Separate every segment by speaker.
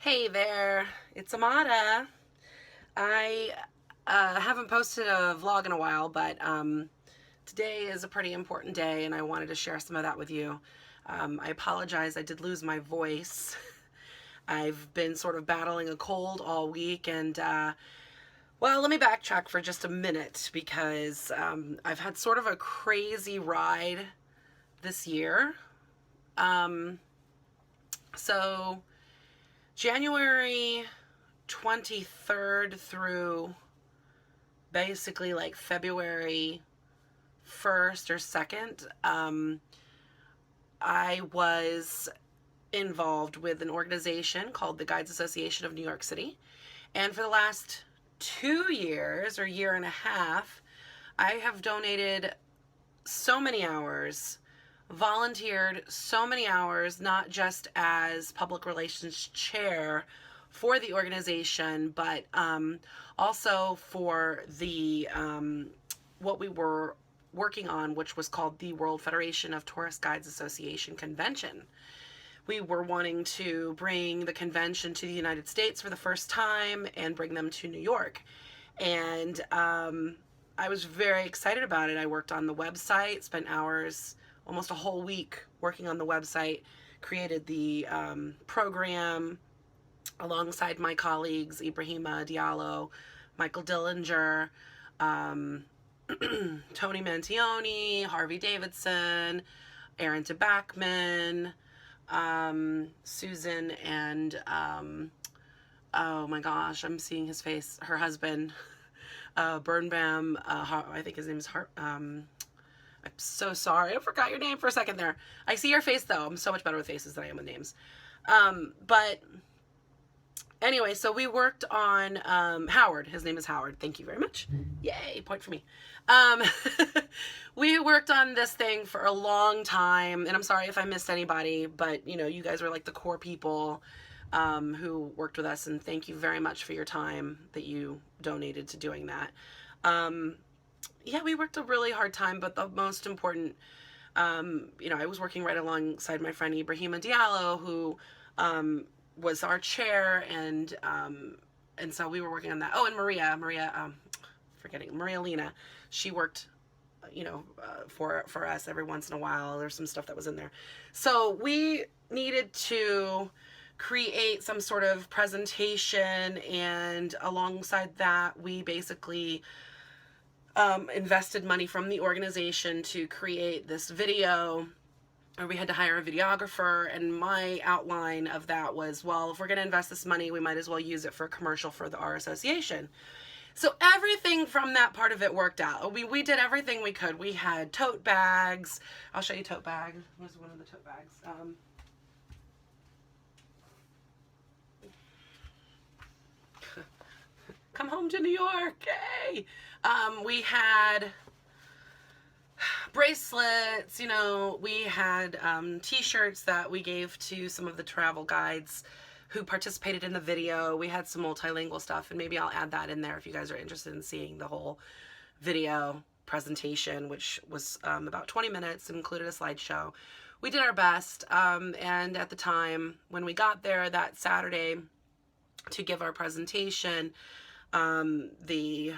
Speaker 1: Hey there, it's Amada. I haven't posted a vlog in a while, but today is a pretty important day and I wanted to share some of that with you. I apologize, I did lose my voice. I've been sort of battling a cold all week and well, let me backtrack for just a minute because I've had sort of a crazy ride this year. Um, so January 23rd through basically like February 1st or 2nd, I was involved with an organization called the Guides Association of New York City. And for the last 2 years or year and a half, I have donated so many hours, volunteered so many hours, not just as public relations chair for the organization, but also for the what we were working on, which was called the World Federation of Tourist Guides Association Convention. We were wanting to bring the convention to the United States for the first time and bring them to New York. And I was very excited about it. I worked on the website, spent hours, almost a whole week working on the website, created the program alongside my colleagues, Ibrahima Diallo, Michael Dillinger, Tony Mantione, Harvey Davidson, Aaron DeBackman, Susan, and oh my gosh, I'm seeing his face, her husband, Birnbaum, I think his name is I'm so sorry, I forgot your name for a second there. I see your face though. I'm so much better with faces than I am with names. But anyway, so we worked on Howard. His name is Howard. Thank you very much. Yay, point for me. We worked on this thing for a long time, and I'm sorry if I missed anybody, but you know, you guys were like the core people who worked with us, and thank you very much for your time that you donated to doing that. Yeah, we worked a really hard time, but the most important, you know, I was working right alongside my friend Ibrahima Diallo, who was our chair, and so we were working on that. Oh, and Maria, Maria Lena, she worked, you know, for us every once in a while. There's some stuff that was in there, so we needed to create some sort of presentation, and alongside that, we basically invested money from the organization to create this video, or we had to hire a videographer, and my outline of that was, well, if we're going to invest this money, we might as well use it for a commercial for our association. So everything from that part of it worked out. We did everything we could. We had tote bags. I'll show you tote bag. Here's one of the tote bags. Come home to New York, yay! We had bracelets, you know, we had t-shirts that we gave to some of the travel guides who participated in the video. We had some multilingual stuff, and maybe I'll add that in there if you guys are interested in seeing the whole video presentation, which was about 20 minutes, included a slideshow. We did our best, and at the time when we got there that Saturday to give our presentation, the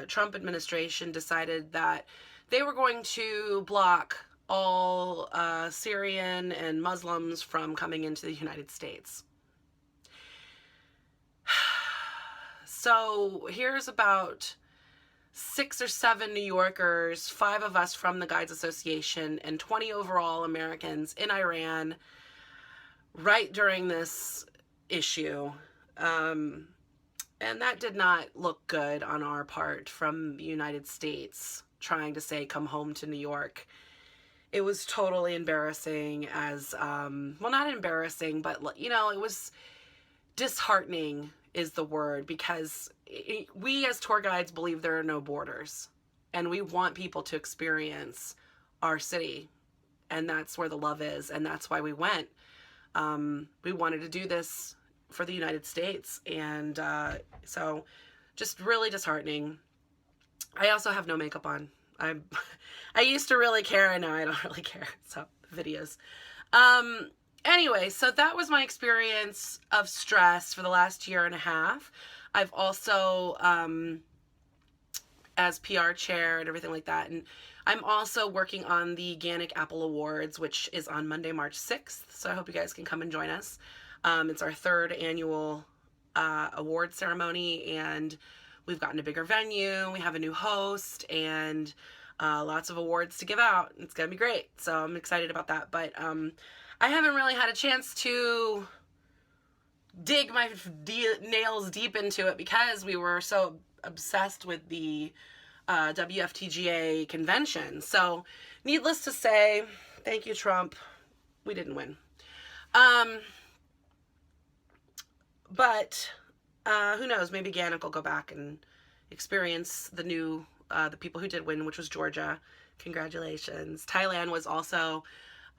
Speaker 1: Trump administration decided that they were going to block all Syrian and Muslims from coming into the United States. So here's about 6 or 7 New Yorkers, 5 of us from the Guides Association, and 20 overall Americans in Iran right during this issue. And that did not look good on our part from the United States, trying to say, come home to New York. It was totally embarrassing as, well, not embarrassing, but, you know, it was disheartening is the word, because we as tour guides believe there are no borders, and we want people to experience our city, and that's where the love is, and that's why we went. We wanted to do this for the United States, and so just really disheartening. I also have no makeup on. I used to really care, and now I don't really care. So videos. Anyway, so that was my experience of stress for the last year and a half. I've also, as PR chair and everything like that, and I'm also working on the Organic Apple Awards, which is on Monday, March 6th. So I hope you guys can come and join us. It's our 3rd annual award ceremony, and we've gotten a bigger venue. We have a new host, and lots of awards to give out. It's going to be great. So I'm excited about that. But I haven't really had a chance to dig my nails deep into it because we were so obsessed with the WFTGA convention. So needless to say, thank you, Trump. We didn't win. But who knows? Maybe Ganik will go back and experience the new, the people who did win, which was Georgia. Congratulations. Thailand was also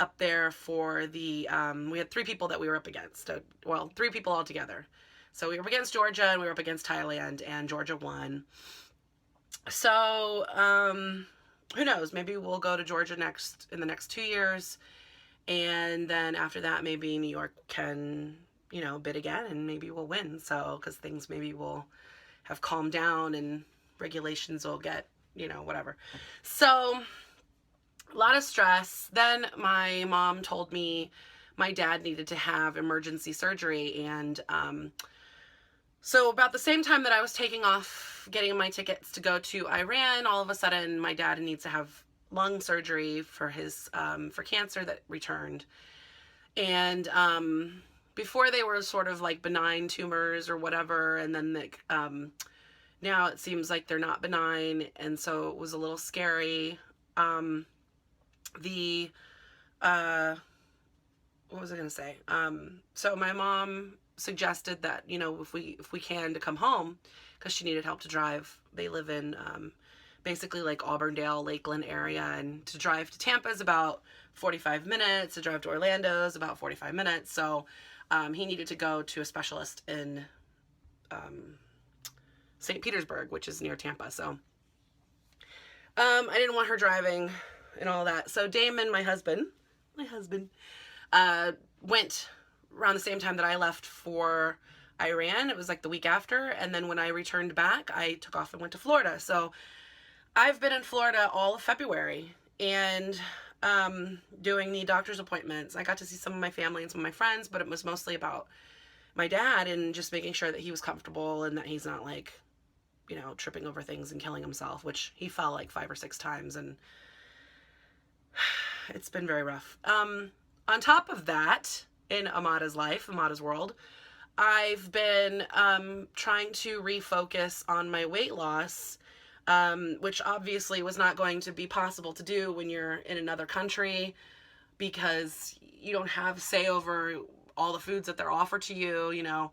Speaker 1: up there for the, we had 3 people that we were up against. Well, 3 people altogether. So we were up against Georgia and we were up against Thailand, and Georgia won. So, who knows? Maybe we'll go to Georgia in the next 2 years. And then after that, maybe New York can, you know, bid again, and maybe we'll win. So, because things maybe will have calmed down and regulations will get, you know, whatever. So, a lot of stress. Then my mom told me my dad needed to have emergency surgery, and so about the same time that I was taking off getting my tickets to go to Iran, all of a sudden my dad needs to have lung surgery for his for cancer that returned. And before they were sort of like benign tumors or whatever, and then now it seems like they're not benign, and so it was a little scary. What was I gonna say? So my mom suggested that, you know, if we can, to come home, because she needed help to drive. They live in basically like Auburndale, Lakeland area, and to drive to Tampa is about 45 minutes. To drive to Orlando is about 45 minutes. So he needed to go to a specialist in St. Petersburg, which is near Tampa. So I didn't want her driving and all that. So Damon, my husband, went around the same time that I left for Iran. It was like the week after. And then when I returned back, I took off and went to Florida. So I've been in Florida all of February and doing the doctor's appointments. I got to see some of my family and some of my friends, but it was mostly about my dad and just making sure that he was comfortable and that he's not like, you know, tripping over things and killing himself, which he fell like 5 or 6 times, and it's been very rough. On top of that, in Amada's life, Amada's world, I've been trying to refocus on my weight loss, which obviously was not going to be possible to do when you're in another country, because you don't have say over all the foods that they're offered to you, you know.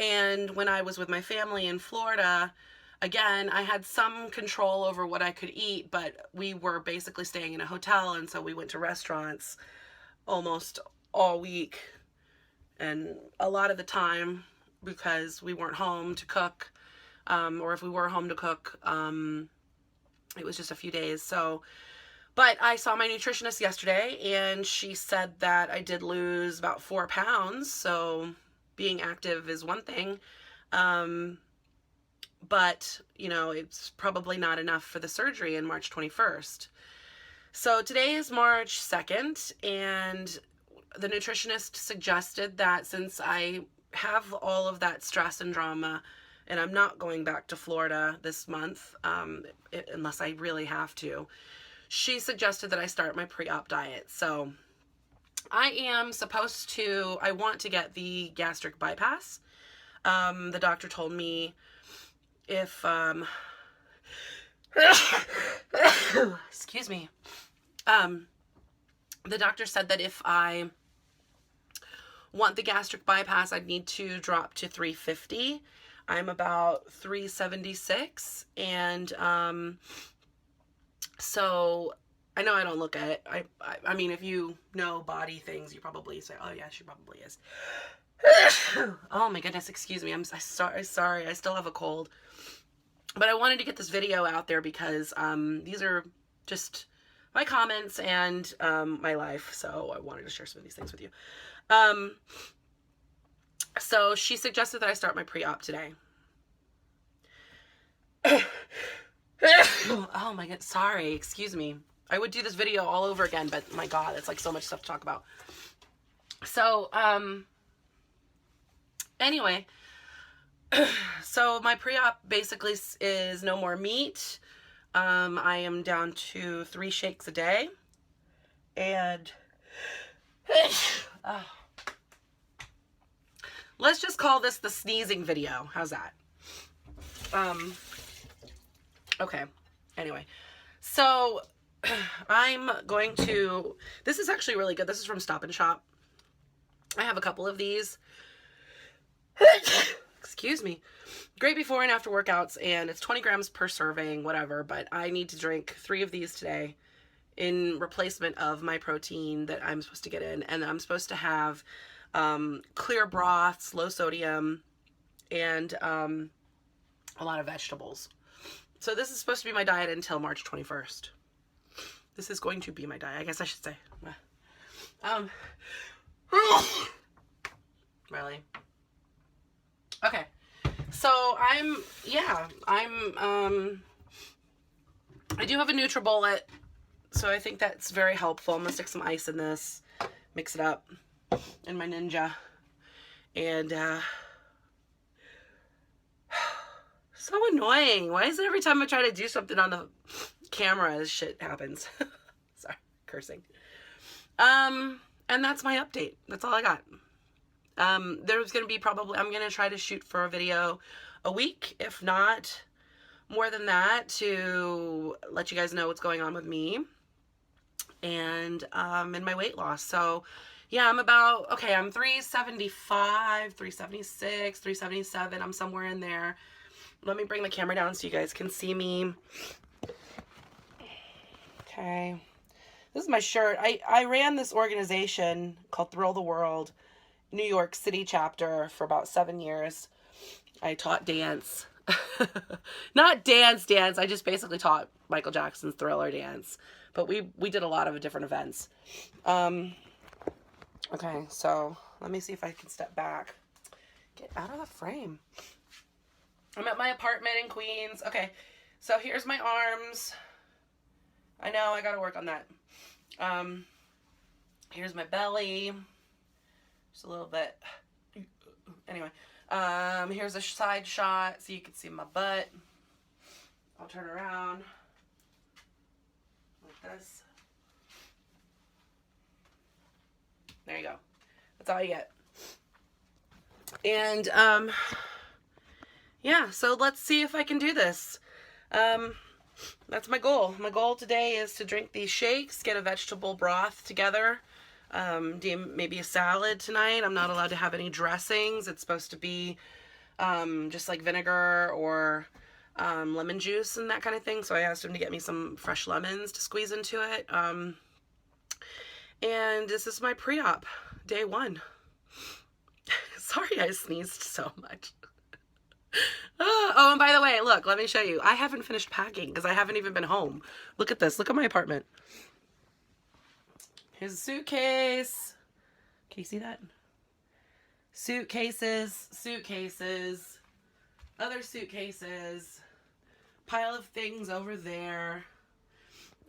Speaker 1: And when I was with my family in Florida, again, I had some control over what I could eat, but we were basically staying in a hotel, and so we went to restaurants almost all week, and a lot of the time, because we weren't home to cook, or if we were home to cook, it was just a few days. So, but I saw my nutritionist yesterday, and she said that I did lose about 4 pounds, so being active is one thing, but, you know, it's probably not enough for the surgery in March 21st. So today is March 2nd, and the nutritionist suggested that since I have all of that stress and drama, and I'm not going back to Florida this month, unless I really have to, she suggested that I start my pre-op diet. So I want to get the gastric bypass. The doctor told me if, excuse me, the doctor said that if I want the gastric bypass, I'd need to drop to 350. I'm about 376, and so I know I don't look at it. I mean, if you know body things, you probably say, oh yeah, she probably is. Oh my goodness, excuse me. I'm sorry. I still have a cold. But I wanted to get this video out there because these are just my comments and my life. So I wanted to share some of these things with you. So she suggested that I start my pre-op today. Oh my god, sorry, excuse me. I would do this video all over again, but my god, it's like so much stuff to talk about. So, anyway, so my pre-op basically is no more meat. I am down to 3 shakes a day, and let's just call this the sneezing video. How's that? Okay. Anyway, so I'm going to, this is actually really good. This is from Stop and Shop. I have a couple of these. Excuse me. Great before and after workouts, and it's 20 grams per serving, whatever, but I need to drink 3 of these today in replacement of my protein that I'm supposed to get in, and I'm supposed to have clear broths, low sodium, and a lot of vegetables. So this is supposed to be my diet until March 21st. This is going to be my diet, I guess I should say. Really? Okay. So I do have a NutriBullet, so I think that's very helpful. I'm gonna stick some ice in this, mix it up in my Ninja, and so annoying. Why is it every time I try to do something on the camera, this shit happens? Sorry, cursing. And that's my update. That's all I got. There's going to be probably, I'm going to try to shoot for a video a week, if not more than that, to let you guys know what's going on with me and in my weight loss. So yeah, I'm 375, 376, 377. I'm somewhere in there. Let me bring the camera down so you guys can see me. Okay. This is my shirt. I ran this organization called Thrill the World, New York City chapter, for about 7 years. I taught dance. Not dance. I just basically taught Michael Jackson's Thriller dance. But we did a lot of different events. Okay, so let me see if I can step back. Get out of the frame. I'm at my apartment in Queens. Okay, so here's my arms. I know, I gotta work on that. Here's my belly. Just a little bit. Anyway, here's a side shot so you can see my butt. I'll turn around like this. There you go. That's all you get. And, yeah, so let's see if I can do this. That's my goal. My goal today is to drink these shakes, get a vegetable broth together, do maybe a salad tonight. I'm not allowed to have any dressings. It's supposed to be just like vinegar or lemon juice and that kind of thing. So I asked him to get me some fresh lemons to squeeze into it. And this is my pre-op, day 1. Sorry I sneezed so much. Oh, and by the way, look, let me show you. I haven't finished packing because I haven't even been home. Look at this. Look at my apartment. Here's a suitcase. Can you see that? Suitcases, other suitcases, pile of things over there.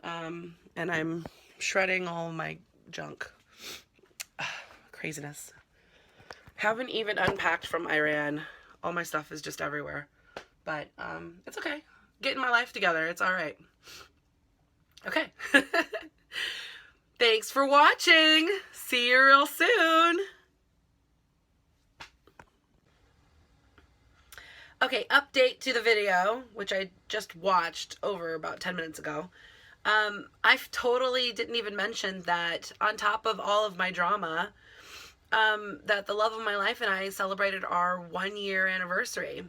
Speaker 1: And I'm shredding all my junk. Craziness. Haven't even unpacked from Iran. All my stuff is just everywhere. But it's okay. Getting my life together. It's all right. Okay. Thanks for watching. See you real soon. Okay, update to the video, which I just watched over about 10 minutes ago. I totally didn't even mention that on top of all of my drama, that the love of my life and I celebrated our 1-year anniversary.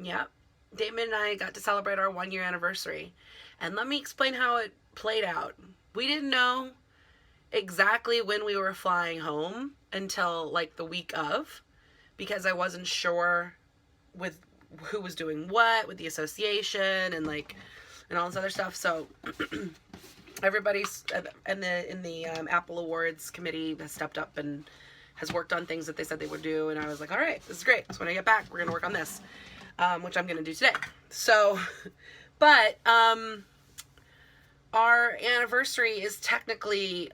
Speaker 1: Yep. Damon and I got to celebrate our 1-year anniversary. And let me explain how it played out. We didn't know exactly when we were flying home until like the week of, because I wasn't sure with who was doing what with the association and like and all this other stuff. So everybody's in the Apple Awards committee has stepped up and has worked on things that they said they would do, and I was like, all right, this is great. So when I get back, we're gonna work on this, which I'm gonna do today. So, but our anniversary is technically,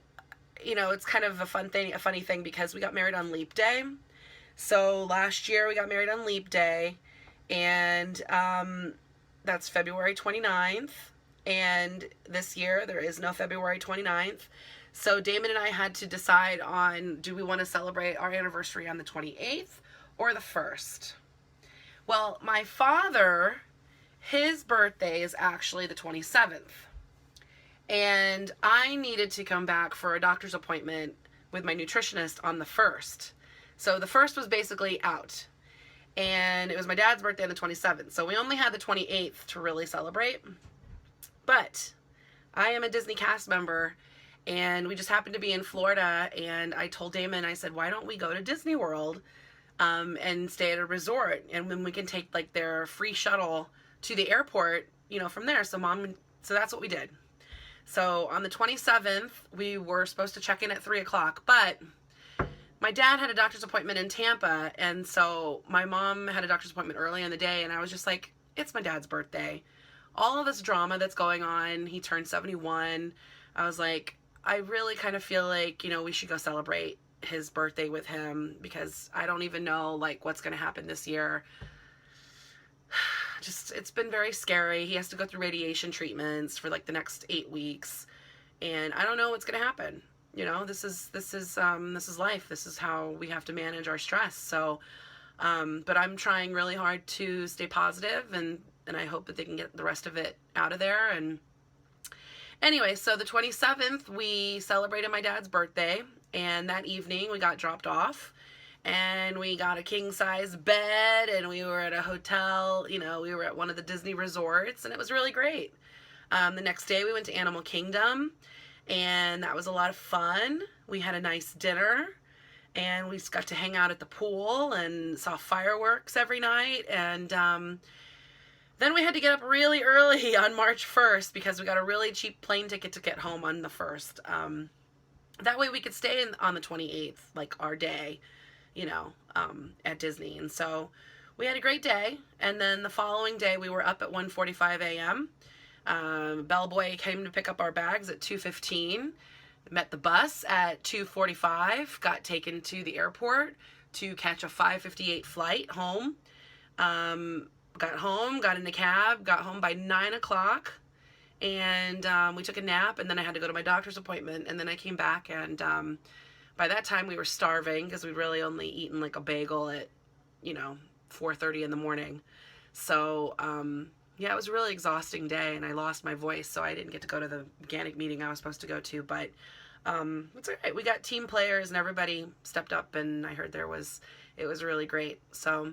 Speaker 1: it's kind of a funny thing because we got married on Leap Day. So last year we got married on Leap Day, and that's February 29th. And this year there is no February 29th. So Damon and I had to decide on, do we want to celebrate our anniversary on the 28th or the 1st? Well, my father, his birthday is actually the 27th. And I needed to come back for a doctor's appointment with my nutritionist on the 1st. So the 1st was basically out. And it was my dad's birthday on the 27th. So we only had the 28th to really celebrate. But I am a Disney cast member, and we just happened to be in Florida, and I told Damon, I said, why don't we go to Disney World and stay at a resort, and then we can take like their free shuttle to the airport, from there. So that's what we did. So on the 27th, we were supposed to check in at 3 o'clock, but my dad had a doctor's appointment in Tampa, and so my mom had a doctor's appointment early in the day, and I was just like, it's my dad's birthday. All of this drama that's going on, he turned 71. I was like, I really kind of feel like, we should go celebrate his birthday with him, because I don't even know like what's going to happen this year. Just, it's been very scary. He has to go through radiation treatments for like the next 8 weeks, and I don't know what's going to happen. This is life. This is how we have to manage our stress. So, but I'm trying really hard to stay positive, and I hope that they can get the rest of it out of there. And anyway, so the 27th, we celebrated my dad's birthday, and that evening we got dropped off, and we got a king-size bed, and we were at a hotel, we were at one of the Disney resorts, and it was really great. The next day we went to Animal Kingdom, and that was a lot of fun. We had a nice dinner, and we got to hang out at the pool and saw fireworks every night, and then we had to get up really early on March 1st because we got a really cheap plane ticket to get home on the 1st. That way we could stay on the 28th, like our day, at Disney. And so we had a great day. And then the following day we were up at 1:45 a.m. Bellboy came to pick up our bags at 2:15. Met the bus at 2:45. Got taken to the airport to catch a 5:58 flight home. Got home, got in the cab, got home by 9 o'clock, and we took a nap, and then I had to go to my doctor's appointment, and then I came back, and by that time we were starving because we'd really only eaten like a bagel at 4:30 in the morning. So yeah, it was a really exhausting day, and I lost my voice, so I didn't get to go to the organic meeting I was supposed to go to, but it's all right. We got team players, and everybody stepped up, and I heard it was really great. So,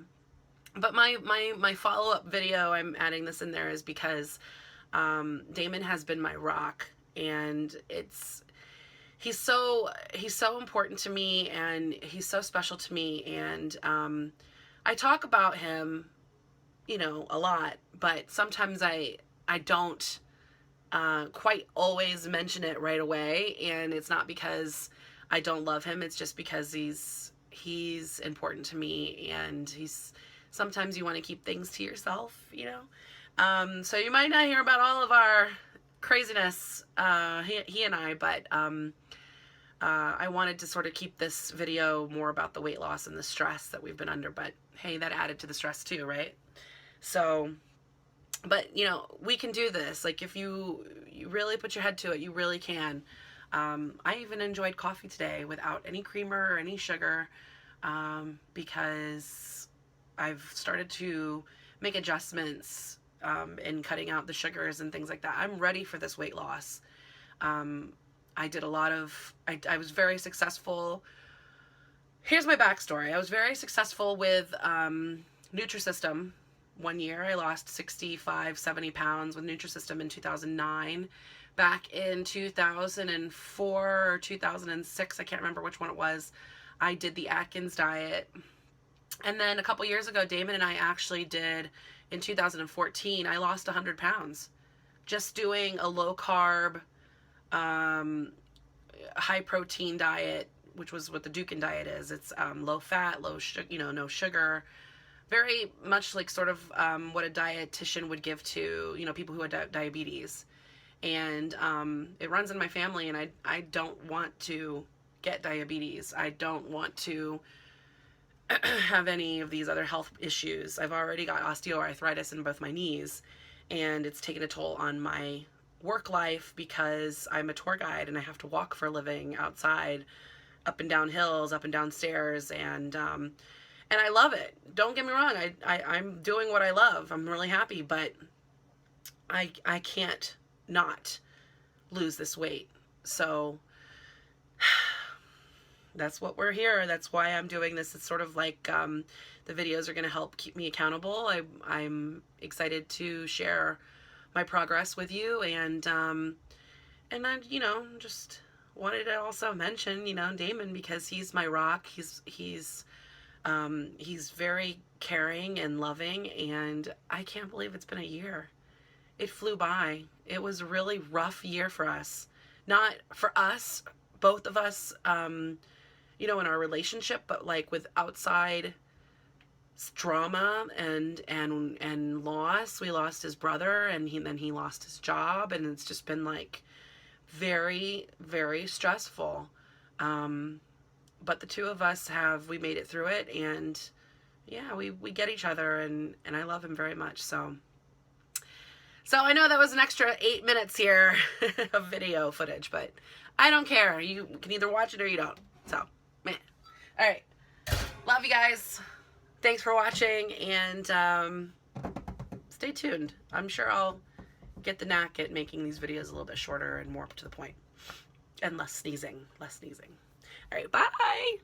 Speaker 1: but my follow-up video, I'm adding this in there, is because Damon has been my rock, and he's so important to me, and he's so special to me, and I talk about him, a lot, but sometimes I don't quite always mention it right away, and it's not because I don't love him, it's just because he's important to me, and sometimes you want to keep things to yourself, so you might not hear about all of our craziness, he and I, but I wanted to sort of keep this video more about the weight loss and the stress that we've been under, but hey, that added to the stress too, right? So, but we can do this. Like, if you really put your head to it, you really can. I even enjoyed coffee today without any creamer or any sugar, because I've started to make adjustments in cutting out the sugars and things like that. I'm ready for this weight loss. I did a lot of, I was very successful. Here's my backstory. I was very successful with Nutrisystem. 1 year I lost 65, 70 pounds with Nutrisystem in 2009. Back in 2004 or 2006, I can't remember which one it was, I did the Atkins Diet. And then a couple years ago, Damon and I actually did, in 2014, I lost 100 pounds. Just doing a low carb, high protein diet, which was what the Dukan Diet is. It's low fat, low sugar, no sugar. Very much like sort of what a dietitian would give to, people who had diabetes. And it runs in my family, and I don't want to get diabetes. I don't want to have any of these other health issues. I've already got osteoarthritis in both my knees, and it's taken a toll on my work life because I'm a tour guide and I have to walk for a living outside, up and down hills, up and down stairs, and I love it. Don't get me wrong. I'm doing what I love. I'm really happy, but I can't not lose this weight. So that's what we're here. That's why I'm doing this. It's sort of like the videos are going to help keep me accountable. I'm excited to share my progress with you, and I just wanted to also mention Damon, because he's my rock. He's very caring and loving, and I can't believe it's been a year. It flew by. It was a really rough year for us. Not for us, both of us, in our relationship, but like with outside drama and loss. We lost his brother, and then he lost his job, and it's just been like very, very stressful. But the two of us we made it through it, and yeah, we get each other, and I love him very much. So I know that was an extra 8 minutes here of video footage, but I don't care. You can either watch it or you don't. So, man. All right. Love you guys. Thanks for watching, and stay tuned. I'm sure I'll get the knack at making these videos a little bit shorter and more up to the point. And less sneezing. All right, bye.